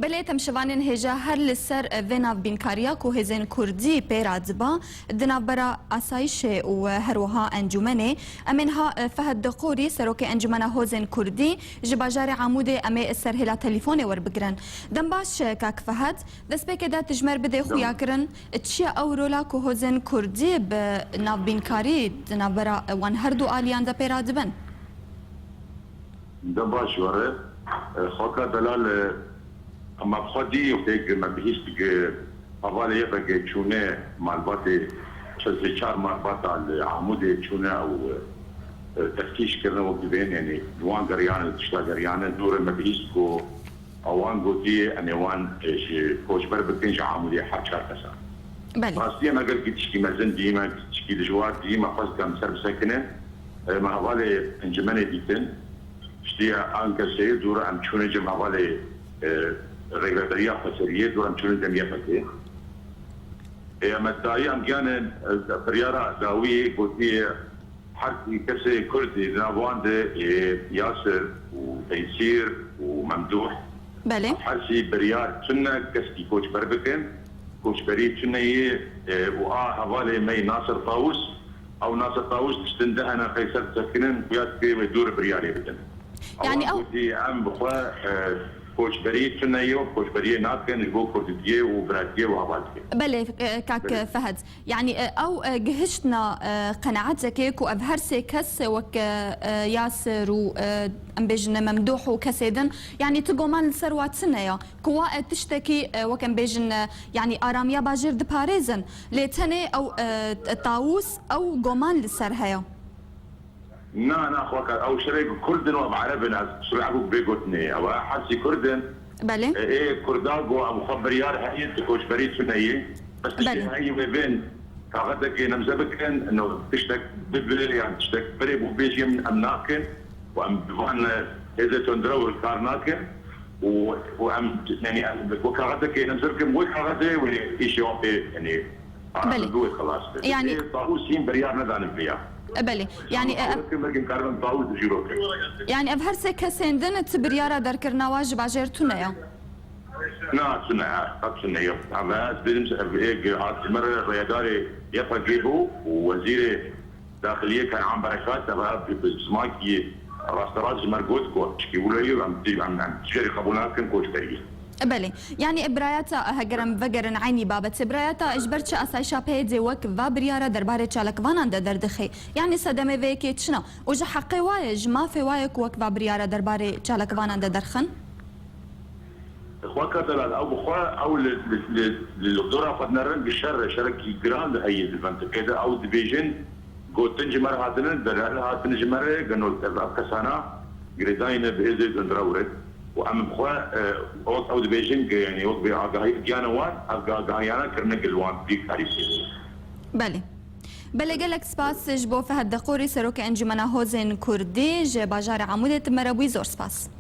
بله تمشوانین هجا هر لسر وینا بینکاریا کو هزین کردی پیرادبا دنابرا آسایش و هروها انجمنه امنها فهد دقوری سروک انجمنه هوزن کردی جباجار عمود امی سرهلا تلفون ور بگرن دنباش کاک فهد دست بک دا تجمر بده خویا کرن چیا اورولا کو هوزن کردی به ناف بینکاری دنابرا وان هر دو آلیان دا پیرادبن دنباش وره خاکا دلال اما خودی وقتی ما بهیست که حوالی بگه چونه معلومات چند چهار معلومات على عمود چونه او تفتیش کردن و ببین یعنی دوان گریان تشتا گریان دور ما بهیست کو اوان گویی انوان کوچبر بکنش عمودی هر چهار کسا. بله. راستی ما اگر کتشکی مزن دیما کتشکی دجوار دیما خواست کم سر بسکنه ما حوالی انجمنه دیتن شتی آنکسی دور ام چونه جم حوالی رجالية فسرية دوران شنو جميع فتيه. متى أم كان بريارة داوي قلتي حركي كسي كردي نابوان ياسر وتيسير وممدوح. بله. حرسي بريار شنو كسي كوش بربكن كوش بريد شنو هي حوالي مي ناصر طاووس أو ناصر طاووس تستنده أنا قيصر تسكنن وياك ودور برياري بدن. يعني أو. قلتي أم بخوا كوشبري تنايو كوشبري ناتكن جو كوردية وبراتية وعبادية. بله كاك فهد يعني أو جهشنا قناعتك كو أبهرسي كس وك ياسر و أمبيجن ممدوح وكسيدن يعني تقومان الثروات سنة كوا تشتكي وكم بيجن يعني آراميا باجر دباريزن لتني أو طاووس أو قومان للسرهايا. نا اخوك او شريك كردن وعربنا سرعبو بيقوتني او حسي كردن بله ايه كرداغو ابو خبريار هاي تكوش بريد سنيه بس هاي بين كاغدك نمزبكن انه تشتك ببلي يعني تشتك بري بو بيجي من امناكن وام بفان اذا تندرو الكارناكن وام يعني وكاغدك نمزبكن مو كاغدي وشي يعني بله خلاص يعني طاووسين بريار ندان فيها بله يعني أبهرسي كسندن تبريارة دركرنا واجب عجرتنا يا نا سنة يا أما بدمس هات مرة رياداري يبقى جيبو ووزير داخلية كان عم بركات تبع بسماكي راس مرقود كوتش كيقولوا عم تشتري قبولات كوتش بريه بله يعني ابراياتا هجرم فجرن عيني بابت ابراياتا اجبرتش اسايشا بيدي وك فابريارا درباري تشالك فانان دردخي يعني صدمه فيكي تشنا وجه حقي وايج ما في وايك وك فابريارا درباري تشالك فانان درخن اخوك ترى او بخوا او للدورة قد نرن بالشر شركي جراند هي الفنت كده او ديفيجن قلت تنجمر هاتن دلال هاتن جمر قالوا كسانا جريداين بهزي دندراورد وأم بخوا أو دبيجنج يعني وقت بيعاقهاي جانوان عاقهايانا كرنك الوان بيك تاريخي. بله. بله قالك سباس جبو فهد دقوري سروك انجمنا هوزن كردي باجار عمودة مروي زور سباس.